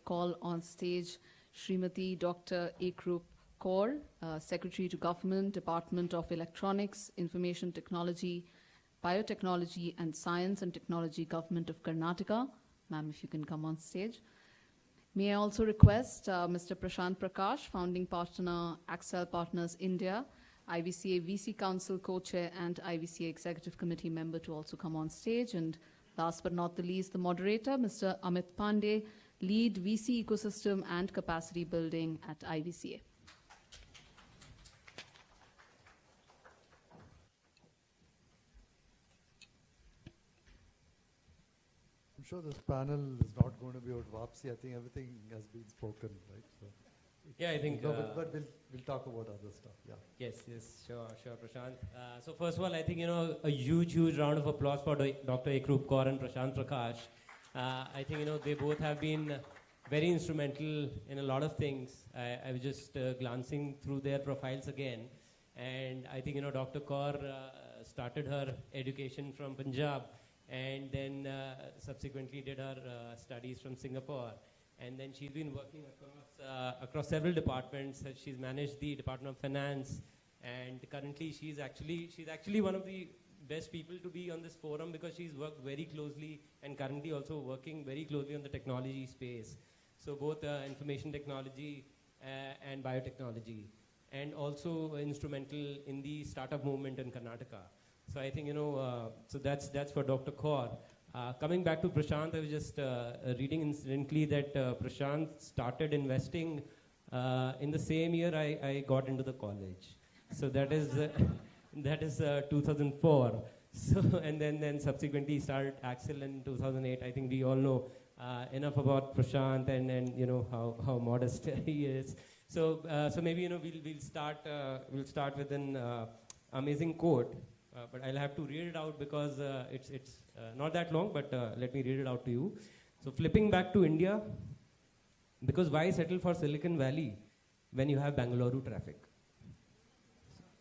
call on stage Srimati Dr. Ekrup Kaur, Secretary to Government, Department of Electronics, Information Technology, Biotechnology and Science and Technology, Government of Karnataka. Ma'am, if you can come on stage. May I also request Mr. Prashant Prakash, Founding Partner, Accel Partners India, IVCA VC Council Co-Chair and IVCA Executive Committee Member to also come on stage. And last but not the least, the moderator, Mr. Amit Pandey, Lead VC Ecosystem and Capacity Building at IVCA. I'm sure this panel is not going to be about Vapsi. I think everything has been spoken, right? So, yeah, I think. but we'll talk about other stuff. Yeah. Yes, sure, Prashant. So first of all, I think a huge round of applause for Dr. Ekrup Kaur and Prashant Prakash. I think they both have been very instrumental in a lot of things. I was just glancing through their profiles again, and I think Dr. Kaur started her education from Punjab. And then subsequently did her studies from Singapore. And then she's been working across several departments. She's managed the Department of Finance. And currently she's actually one of the best people to be on this forum because she's worked very closely and currently also working very closely on the technology space. So both information technology and biotechnology. And also instrumental in the startup movement in Karnataka. So I think, so that's for Dr. Kaur. Coming back to Prashant, I was just reading incidentally that Prashant started investing in the same year I got into the college. So that is 2004. So and then subsequently started Accel in 2008. I think we all know enough about Prashant and how modest he is. So maybe we'll start with an amazing quote. But I'll have to read it out because it's not that long, but let me read it out to you. So flipping back to India, because why settle for Silicon Valley when you have Bangalore traffic?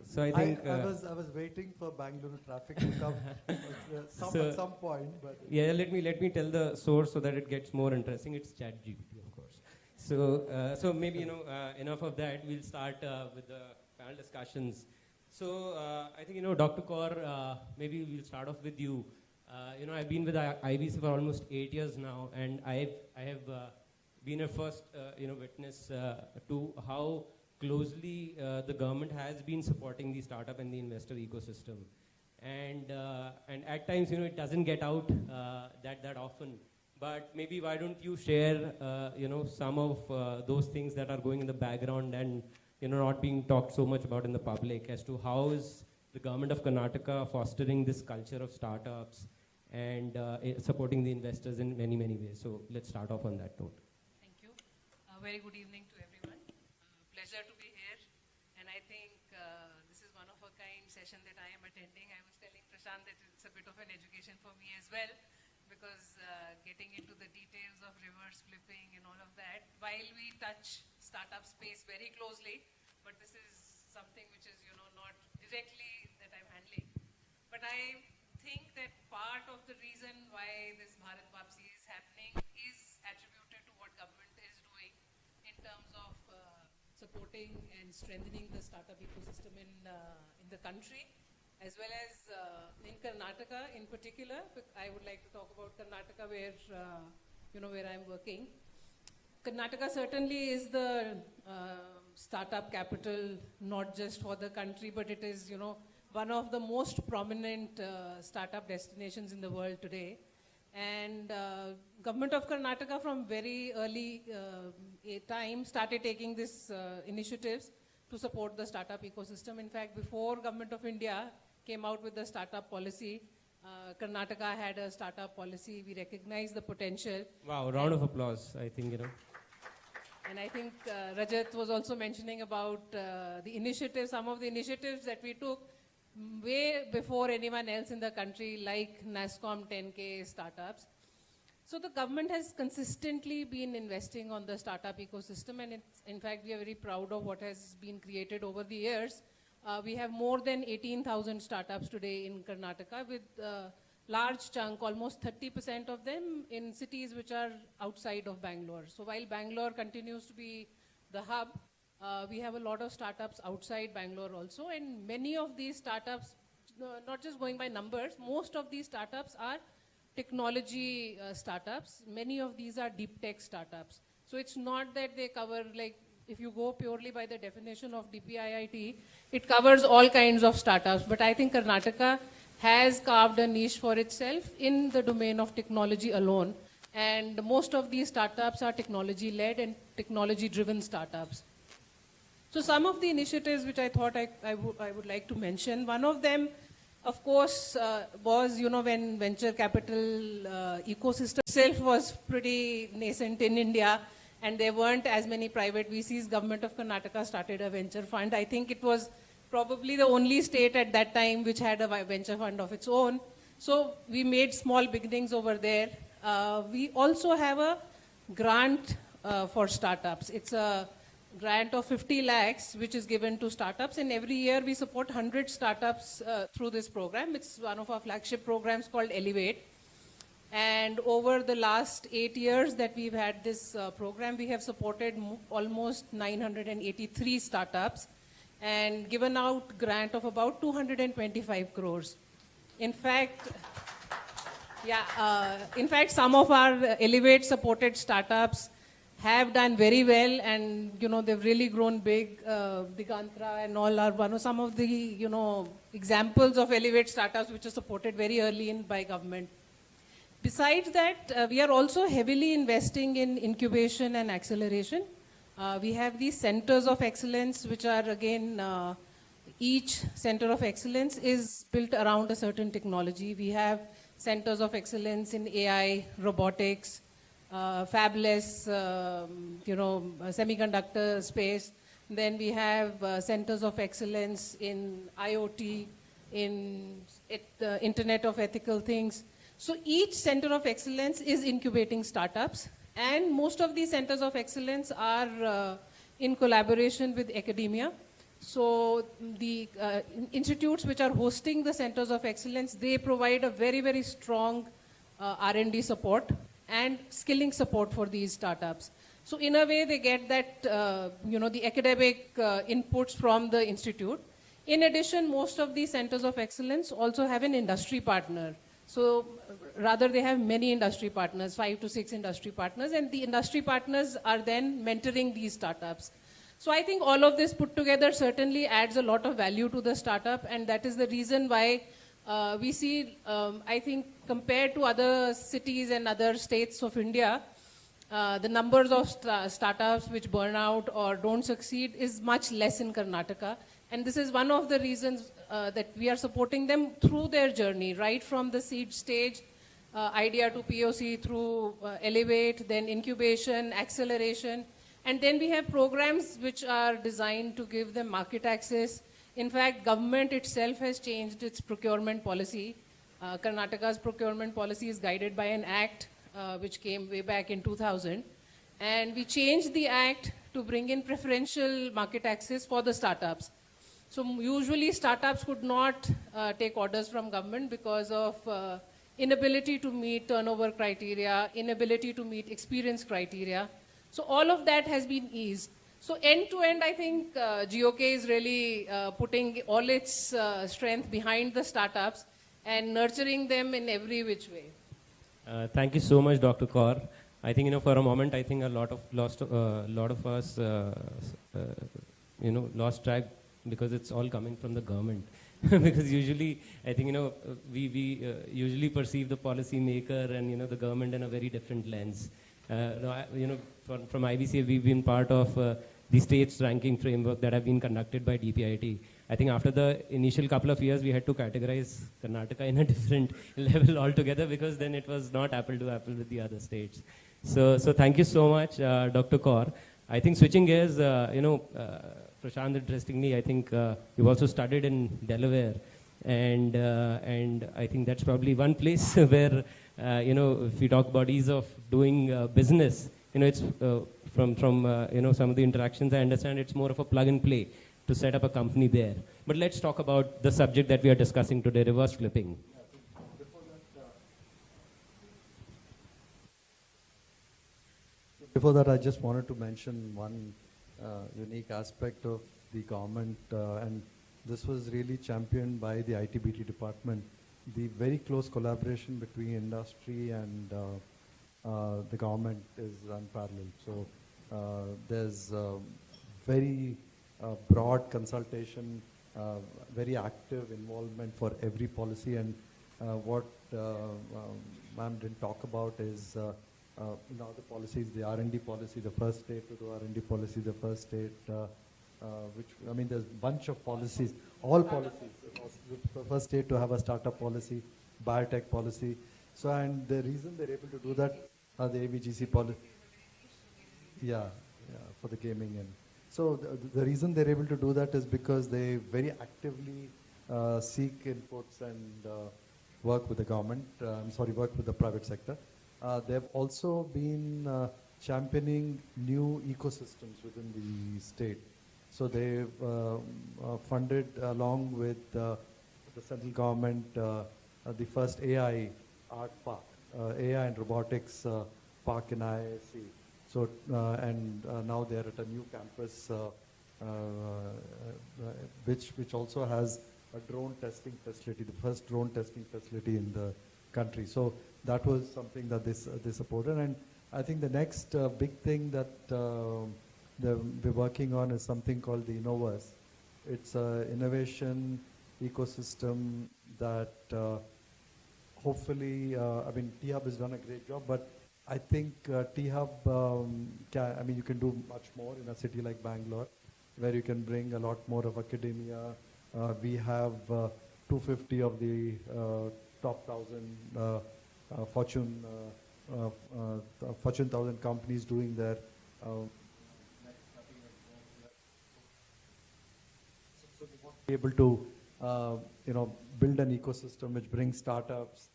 So I think... I was waiting for Bangalore traffic to come at some point. But yeah, let me tell the source so that it gets more interesting. It's ChatGPT, of course. So maybe, enough of that. We'll start with the panel discussions. So I think, Dr. Kaur, maybe we'll start off with you. I've been with IVC for almost 8 years now, and I have been a first, witness to how closely the government has been supporting the startup and the investor ecosystem. And at times, it doesn't get out that often. But maybe why don't you share, some of those things that are going in the background and not being talked so much about in the public as to how is the government of Karnataka fostering this culture of startups and supporting the investors in many, many ways. So let's start off on that note. Thank you. Very good evening to everyone. Pleasure to be here. And I think this is one of a kind session that I am attending. I was telling Prashant that it's a bit of an education for me as well because getting into the details of reverse flipping and all of that, while we touch startup space very closely, but this is something which is, not directly that I'm handling. But I think that part of the reason why this Bharat Vapsi is happening is attributed to what government is doing in terms of supporting and strengthening the startup ecosystem in the country, as well as in Karnataka in particular. I would like to talk about Karnataka where, where I'm working. Karnataka certainly is the startup capital, not just for the country, but it is, one of the most prominent startup destinations in the world today. And government of Karnataka from very early time started taking these initiatives to support the startup ecosystem. In fact, before Government of India came out with the startup policy, Karnataka had a startup policy. We recognize the potential. Wow, round of applause, I think, And I think Rajat was also mentioning about the initiatives, some of the initiatives that we took way before anyone else in the country, like NASSCOM 10K startups. So the government has consistently been investing on the startup ecosystem, and in fact, we are very proud of what has been created over the years. We have more than 18,000 startups today in Karnataka with large chunk, almost 30% of them in cities which are outside of Bangalore. So while Bangalore continues to be the hub, we have a lot of startups outside Bangalore also, and many of these startups, not just going by numbers, most of these startups are technology startups. Many of these are deep tech startups. So it's not that they cover, like, if you go purely by the definition of DPIIT, it covers all kinds of startups. But I think Karnataka has carved a niche for itself in the domain of technology alone. And most of these startups are technology-led and technology-driven startups. So some of the initiatives which I thought I would like to mention, one of them, of course, was, when venture capital ecosystem itself was pretty nascent in India, and there weren't as many private VCs. Government of Karnataka started a venture fund. I think it was probably the only state at that time which had a venture fund of its own. So we made small beginnings over there. We also have a grant for startups. It's a grant of 50 lakhs, which is given to startups. And every year we support 100 startups through this program. It's one of our flagship programs called Elevate. And over the last 8 years that we've had this program, we have supported almost 983 startups and given out grant of about 225 crores. In fact, some of our Elevate supported startups have done very well, and they've really grown big. Digantra and all are one of some of the examples of Elevate startups which are supported very early by government. Besides that, we are also heavily investing in incubation and acceleration. We have these centers of excellence, which are again, each center of excellence is built around a certain technology. We have centers of excellence in AI, robotics, fabless, semiconductor space. Then we have centers of excellence in IoT, in the Internet of Ethical Things. So each center of excellence is incubating startups, and most of these centers of excellence are in collaboration with academia. So the institutes which are hosting the centers of excellence, they provide a very, very strong R&D support and skilling support for these startups. So in a way, they get that, the academic inputs from the institute. In addition, most of these centers of excellence also have an industry partner. So rather, they have many industry partners, 5 to 6 industry partners, and the industry partners are then mentoring these startups. So I think all of this put together certainly adds a lot of value to the startup, and that is the reason why we see, I think, compared to other cities and other states of India, the numbers of startups which burn out or don't succeed is much less in Karnataka. And this is one of the reasons that we are supporting them through their journey, right from the seed stage, idea to POC, through Elevate, then incubation, acceleration. And then we have programs which are designed to give them market access. In fact, government itself has changed its procurement policy. Karnataka's procurement policy is guided by an act which came way back in 2000. And we changed the act to bring in preferential market access for the startups. So usually startups could not take orders from government because of inability to meet turnover criteria, inability to meet experience criteria. So all of that has been eased. So end to end, I think GOK is really putting all its strength behind the startups and nurturing them in every which way. Thank you so much, Dr. Kaur. I think, for a moment, I think a lot of us, lost track because it's all coming from the government. Because usually, I think, we usually perceive the policy maker and, the government in a very different lens. From IVCA, we've been part of the state's ranking framework that have been conducted by DPIIT. I think after the initial couple of years, we had to categorize Karnataka in a different level altogether because then it was not apple to apple with the other states. So thank you so much, Dr. Kaur. I think switching gears, Prashant, interestingly, I think you've also studied in Delaware, and I think that's probably one place where, if we talk about ease of doing business, it's from some of the interactions I understand it's more of a plug and play to set up a company there. But let's talk about the subject that we are discussing today, reverse flipping. Before that, Before that, I just wanted to mention one unique aspect of the government, and this was really championed by the ITBT department. The very close collaboration between industry and the government is unparalleled. So there's very broad consultation, very active involvement for every policy, and what ma'am didn't talk about is the policies, the R&D policy, the first state to do R&D policy, the first state, there's a bunch of policies, all policies. The first state to have a startup policy, biotech policy. So, and the reason they're able to do that are the AVGC policy. Yeah, for the gaming. And so the reason they're able to do that is because they very actively seek inputs and work with the government, work with the private sector. They've also been championing new ecosystems within the state. So they've funded, along with the central government, the first AI art park, AI and robotics park in IISc. So, now they're at a new campus, which also has a drone testing facility, the first drone testing facility in the country. So that was something that they supported. And I think the next big thing that we're working on is something called the Innovas. It's an innovation ecosystem that hopefully, T-Hub has done a great job, but I think T-Hub, you can do much more in a city like Bangalore, where you can bring a lot more of academia. We have 250 of the top 1,000 Fortune 1,000 companies doing their so we want to be able to build an ecosystem which brings startups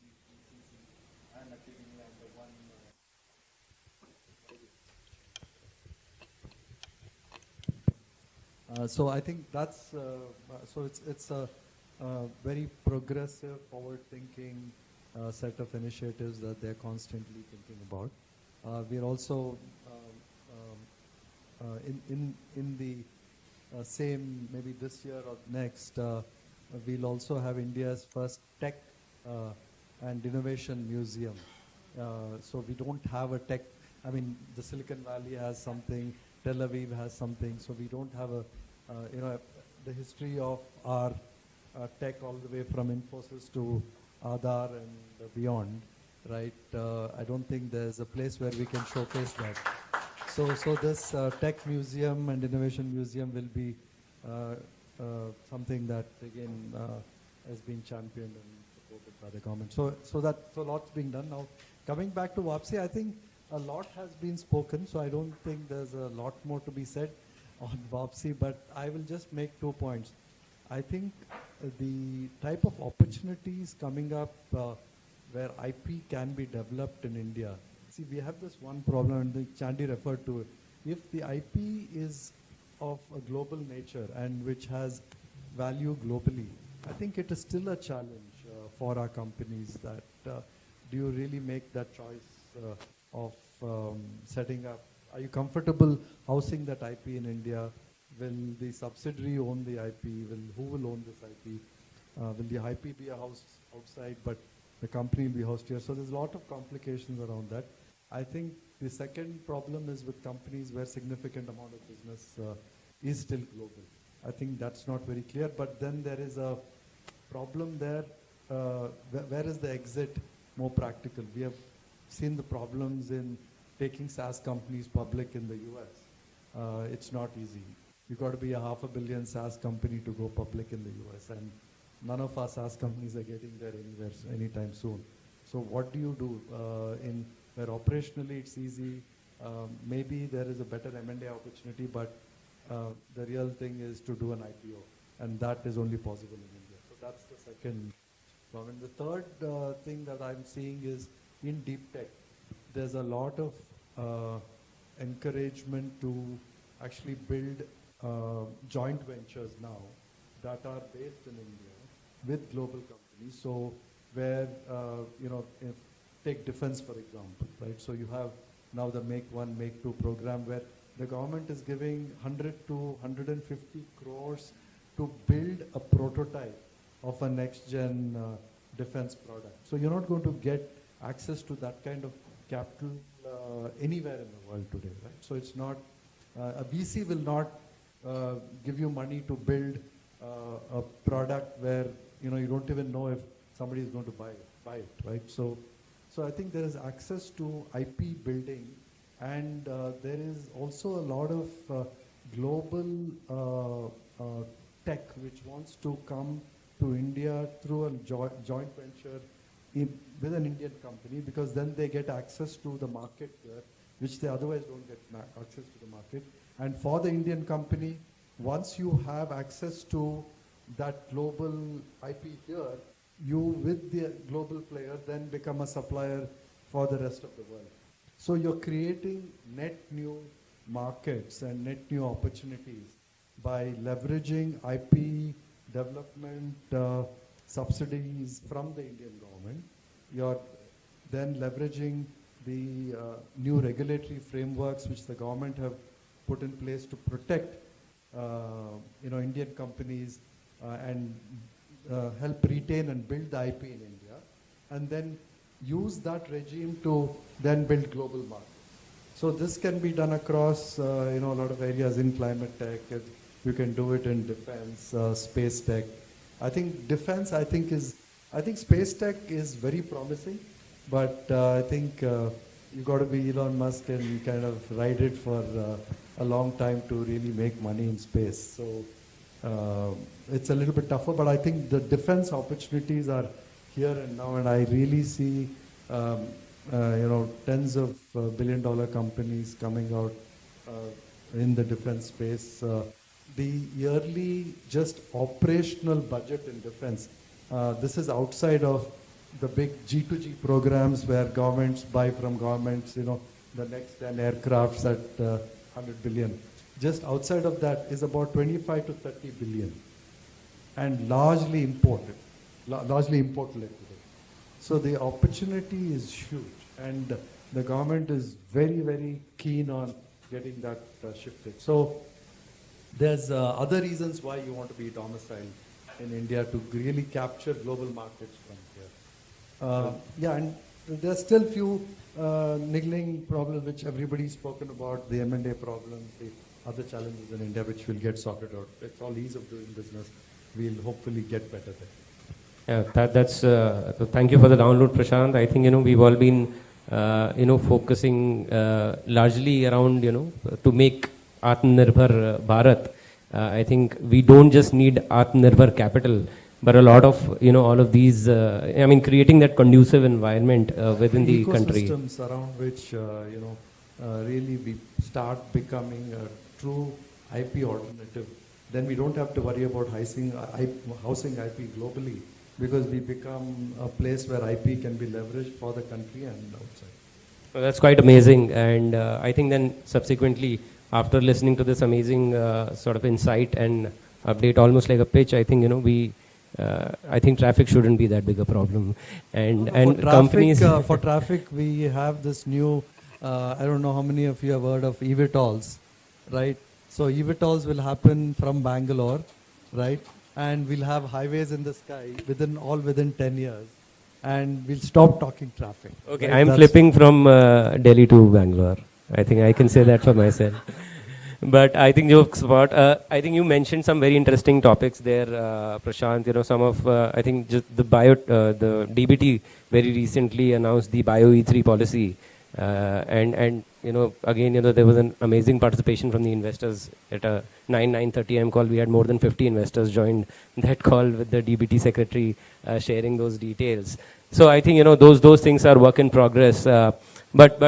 and academia under one. So I think that's it's a very progressive, forward-thinking set of initiatives that they're constantly thinking about. We're also in the same, maybe this year or next, we'll also have India's first tech and innovation museum. So we don't have a tech. The Silicon Valley has something, Tel Aviv has something. So we don't have the history of our tech all the way from Infosys to Aadhaar and beyond, right? I don't think there's a place where we can showcase that. So this tech museum and innovation museum will be something that again has been championed and supported by the government. So lots being done now. Coming back to Vapsi, I think a lot has been spoken. So I don't think there's a lot more to be said on Vapsi, but I will just make 2 points. I think the type of opportunities coming up where IP can be developed in India. See, we have this one problem, and Chandy referred to it. If the IP is of a global nature and which has value globally, I think it is still a challenge for our companies that do you really make that choice of setting up? Are you comfortable housing that IP in India? Will the subsidiary own the IP? Who will own this IP? Will the IP be a house outside, but the company will be housed here? So there's a lot of complications around that. I think the second problem is with companies where significant amount of business is still global. I think that's not very clear, but then there is a problem there. Where is the exit more practical? We have seen the problems in taking SaaS companies public in the US. It's not easy. You've got to be a $500 million SaaS company to go public in the US, and none of our SaaS companies are getting there anytime soon. So what do you do in where operationally it's easy? Maybe there is a better M&A opportunity, but the real thing is to do an IPO, and that is only possible in India. So that's the second problem. The third thing that I'm seeing is in deep tech, there's a lot of encouragement to actually build joint ventures now that are based in India with global companies. So where, take defense, for example, right? So you have now the Make One, Make Two program, where the government is giving 100 to 150 crores to build a prototype of a next-gen defense product. So you're not going to get access to that kind of capital anywhere in the world today, right? So it's not, a VC will not give you money to build a product where you don't even know if somebody is going to buy it, right? So I think there is access to IP building, and there is also a lot of global tech which wants to come to India through a joint venture with an Indian company, because then they get access to the market here, which they otherwise don't get access to the market. And for the Indian company, once you have access to that global IP here, you with the global player then become a supplier for the rest of the world. So you're creating net new markets and net new opportunities by leveraging IP development subsidies from the Indian government. You're then leveraging the new regulatory frameworks which the government have put in place to protect Indian companies and help retain and build the IP in India, and then use that regime to then build global markets. So this can be done across a lot of areas in climate tech. You can do it in defense, space tech. I think defense, I think space tech is very promising, but I think you got to be Elon Musk and kind of ride it for a long time to really make money in space. So it's a little bit tougher, but I think the defense opportunities are here and now, and I really see tens of billion-dollar companies coming out in the defense space. The yearly just operational budget in defense, this is outside of the big G2G programs where governments buy from governments, the next 10 aircrafts at 100 billion. Just outside of that is about 25 to 30 billion, and largely imported today. So the opportunity is huge, and the government is very, very keen on getting that shifted. So there's other reasons why you want to be domiciled in India, to really capture global markets from here. And there's still few niggling problems which everybody's spoken about, the M&A problems, the other challenges in India which will get sorted out. It's all ease of doing business. We'll hopefully get better there. Yeah, that's. Thank you for the download, Prashant. I think we've all been focusing largely around to make Atmanirbhar Bharat. I think we don't just need Atmanirbhar capital, but a lot of all of these. Creating that conducive environment within the country. Ecosystems around which really we start becoming a true IP alternative. Then we don't have to worry about housing IP globally, because we become a place where IP can be leveraged for the country and outside. Well, that's quite amazing, and I think then subsequently, after listening to this amazing sort of insight and update, almost like a pitch, I think I think traffic shouldn't be that big a problem, and companies. For traffic, we have this new. I don't know how many of you have heard of eVTOLs, right? So eVTOLs will happen from Bangalore, right? And we'll have highways in the sky within 10 years, and we'll stop talking traffic. Okay, right? I'm flipping from Delhi to Bangalore. I think I can say that for myself. But I think I think you mentioned some very interesting topics there, Prashant. Some of I think just the DBT very recently announced the Bio E3 policy, and again there was an amazing participation from the investors at a 9:30 a.m. call. We had more than 50 investors joined that call with the DBT secretary sharing those details. So I think those things are work in progress. But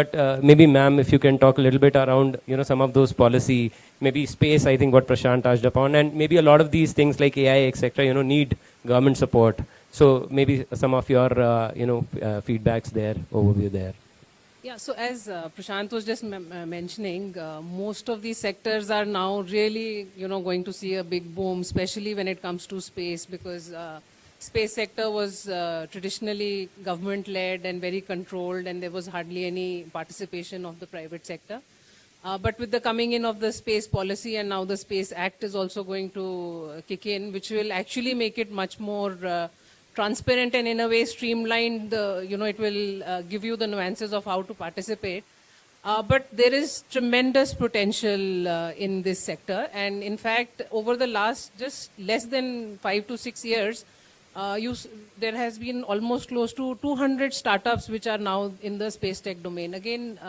maybe, ma'am, if you can talk a little bit around some of those policy, maybe space. I think what Prashant touched upon, and maybe a lot of these things like AI, etc. Need government support. So maybe some of your feedbacks there, overview there. Yeah, so as Prashant was just mentioning, most of these sectors are now really, going to see a big boom, especially when it comes to space, because space sector was traditionally government-led and very controlled, and there was hardly any participation of the private sector. But with the coming in of the space policy, and now the Space Act is also going to kick in, which will actually make it much more transparent and in a way streamlined. It will give you the nuances of how to participate. But there is tremendous potential in this sector, and in fact, over the last just less than 5 to 6 years, there has been almost close to 200 startups which are now in the space tech domain. Again,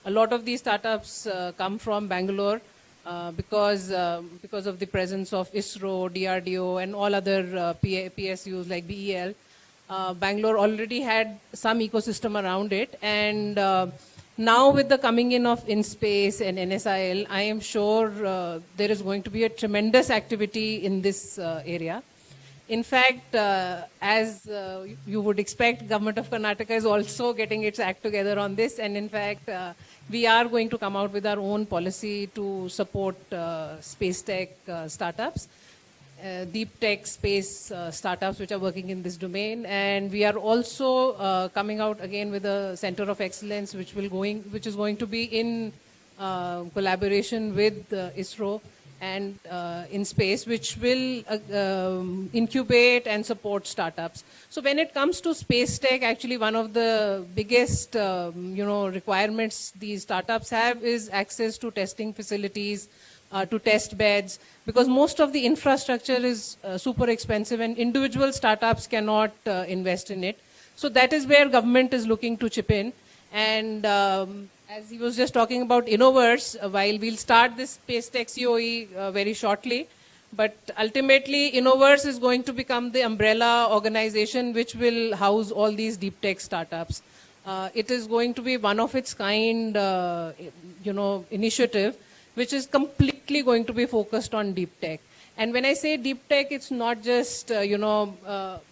a lot of these startups come from Bangalore because of the presence of ISRO, DRDO, and all other PSUs like BEL. Bangalore already had some ecosystem around it, and now with the coming in of InSpace and NSIL, I am sure there is going to be a tremendous activity in this area. In fact, as you would expect, Government of Karnataka is also getting its act together on this, and in fact, we are going to come out with our own policy to support space tech startups, deep tech space startups which are working in this domain, and we are also coming out again with a center of excellence which is going to be in collaboration with ISRO and InSpace, which will incubate and support startups. So when it comes to space tech, actually one of the biggest requirements these startups have is access to testing facilities, to test beds, because most of the infrastructure is super expensive and individual startups cannot invest in it. So that is where government is looking to chip in. And as he was just talking about Innoverse, while we'll start this Space Tech COE very shortly, but ultimately Innoverse is going to become the umbrella organization which will house all these deep tech startups. It is going to be one of its kind, initiative, which is completely going to be focused on deep tech. And when I say deep tech, it's not just,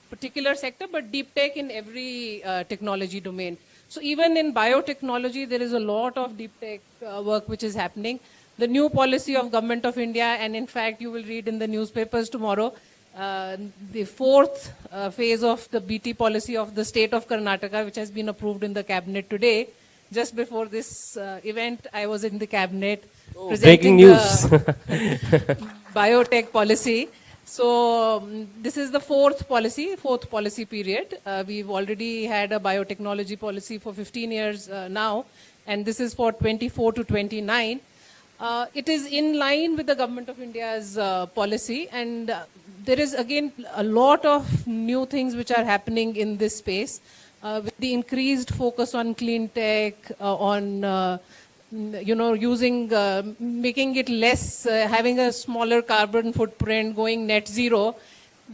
particular sector, but deep tech in every technology domain. So even in biotechnology, there is a lot of deep tech work which is happening. The new policy of Government of India, and in fact, you will read in the newspapers tomorrow, the fourth phase of the BT policy of the state of Karnataka, which has been approved in the cabinet today. Just before this event, I was in the cabinet presenting breaking news. the biotech policy. So this is the fourth policy period. We've already had a biotechnology policy for 15 years now, and this is for 24 to 29. It is in line with the Government of India's policy, and there is again a lot of new things which are happening in this space with the increased focus on clean tech, on making it less, having a smaller carbon footprint, going net zero.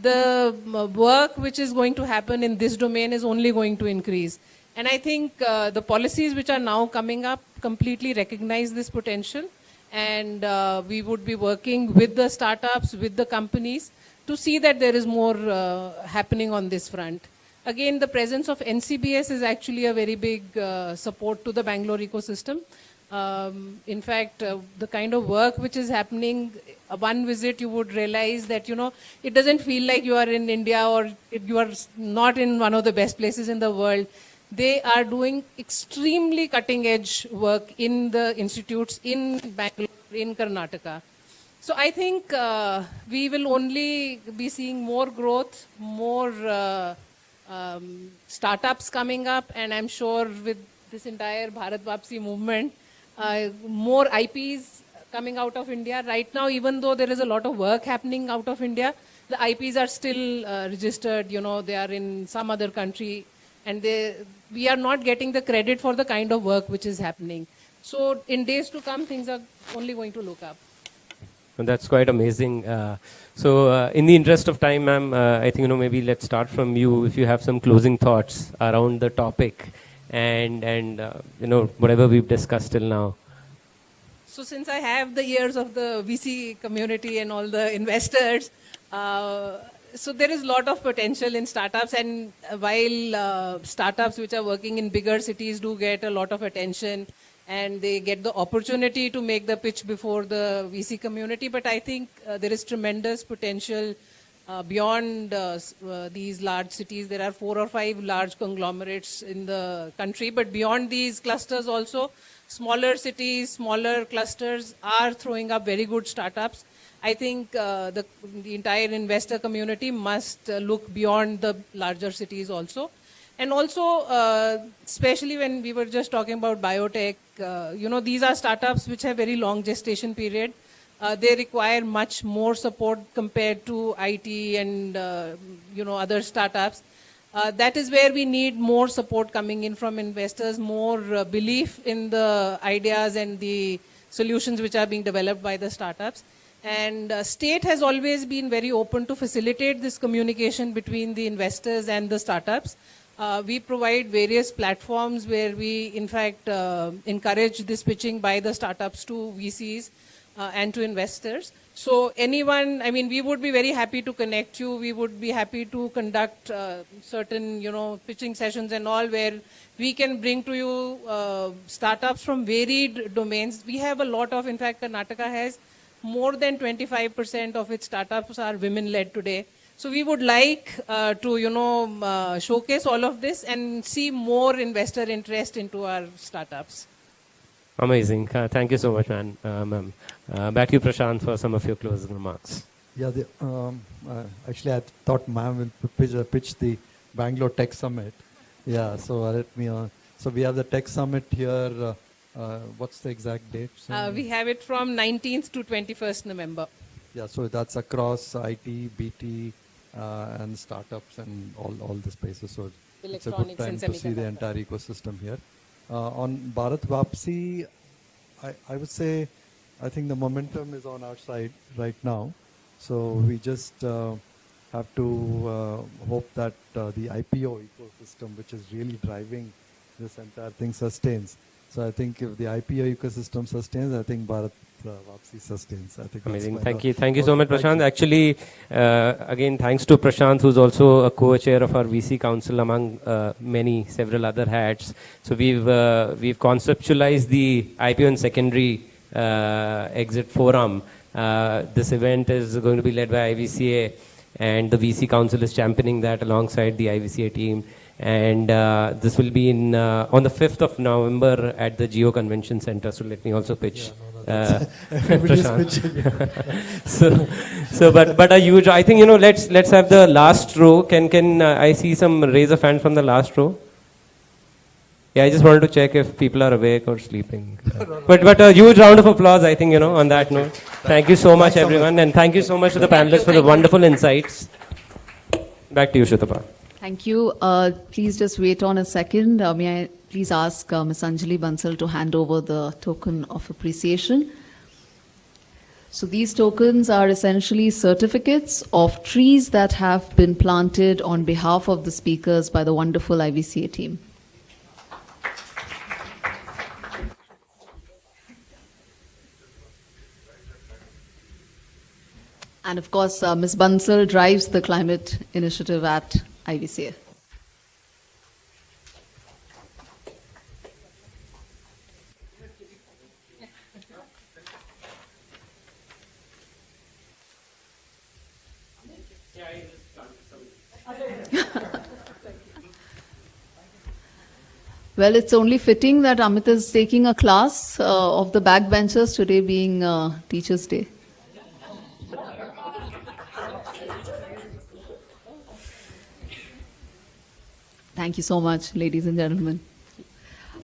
The work which is going to happen in this domain is only going to increase. And I think the policies which are now coming up completely recognize this potential. And we would be working with the startups, with the companies to see that there is more happening on this front. Again, the presence of NCBS is actually a very big support to the Bangalore ecosystem. In fact, the kind of work which is happening, one visit you would realize that, it doesn't feel like you are in India or you are not in one of the best places in the world. They are doing extremely cutting edge work in the institutes in Bangalore, in Karnataka. So I think we will only be seeing more growth, more startups coming up, and I'm sure with this entire Bharat Vapsi movement, more IPs coming out of India. Right now, even though there is a lot of work happening out of India, the IPs are still registered, they are in some other country, and we are not getting the credit for the kind of work which is happening. So in days to come, things are only going to look up. And that's quite amazing. So in the interest of time, ma'am, I think, maybe let's start from you if you have some closing thoughts around the topic and whatever we've discussed till now. So since I have the ears of the VC community and all the investors, so there is a lot of potential in startups, and while startups which are working in bigger cities do get a lot of attention and they get the opportunity to make the pitch before the VC community, but I think there is tremendous potential beyond these large cities. There are 4 or 5 large conglomerates in the country, but beyond these clusters also, smaller cities, smaller clusters are throwing up very good startups. I think the entire investor community must look beyond the larger cities also. And also, especially when we were just talking about biotech, these are startups which have very long gestation period. They require much more support compared to IT and, other startups. That is where we need more support coming in from investors, more belief in the ideas and the solutions which are being developed by the startups. And state has always been very open to facilitate this communication between the investors and the startups. We provide various platforms where we, in fact, encourage this pitching by the startups to VCs and to investors. So anyone, we would be very happy to connect you. We would be happy to conduct certain, pitching sessions and all where we can bring to you startups from varied domains. We have a lot of, in fact, Karnataka has more than 25% of its startups are women-led today. So we would like to, showcase all of this and see more investor interest into our startups. Amazing. Thank you so much, ma'am. Back to you, Prashant, for some of your closing remarks. Yeah, actually I thought ma'am will pitch the Bangalore Tech Summit. Yeah, so let me so we have the Tech Summit here. What's the exact date? We have it from 19th to 21st November. Yeah, so that's across IT, BT, and startups and all the spaces. So it's a good time to see the entire ecosystem here. On Bharat Vapsi, I would say, I think the momentum is on our side right now. So we just have to hope that the IPO ecosystem, which is really driving this entire thing, sustains. So I think if the IPO ecosystem sustains, I think Bharat Vapsi sustains. I think amazing. Thank you so much, Prashant. Actually, again, thanks to Prashant, who's also a co-chair of our VC Council among several other hats. So we've conceptualized the IPO and secondary exit forum. This event is going to be led by IVCA, and the VC Council is championing that alongside the IVCA team. And this will be on the 5th of November at the Geo Convention Center. So let me also pitch. But a huge. I think let's have the last row. Can I see some raise of hand from the last row? Yeah, I just wanted to check if people are awake or sleeping. But a huge round of applause. I think on that note. Thank you so much, everyone, and thank you so much to the panelists for the wonderful insights. Back to you, Shutapa. Thank you. Please just wait on a second. May I please ask Ms. Anjali Bansal to hand over the token of appreciation. So these tokens are essentially certificates of trees that have been planted on behalf of the speakers by the wonderful IVCA team. And of course, Ms. Bansal drives the climate initiative at IVCA. Well, it's only fitting that Amit is taking a class of the backbenchers, today being Teachers' Day. Thank you so much, ladies and gentlemen.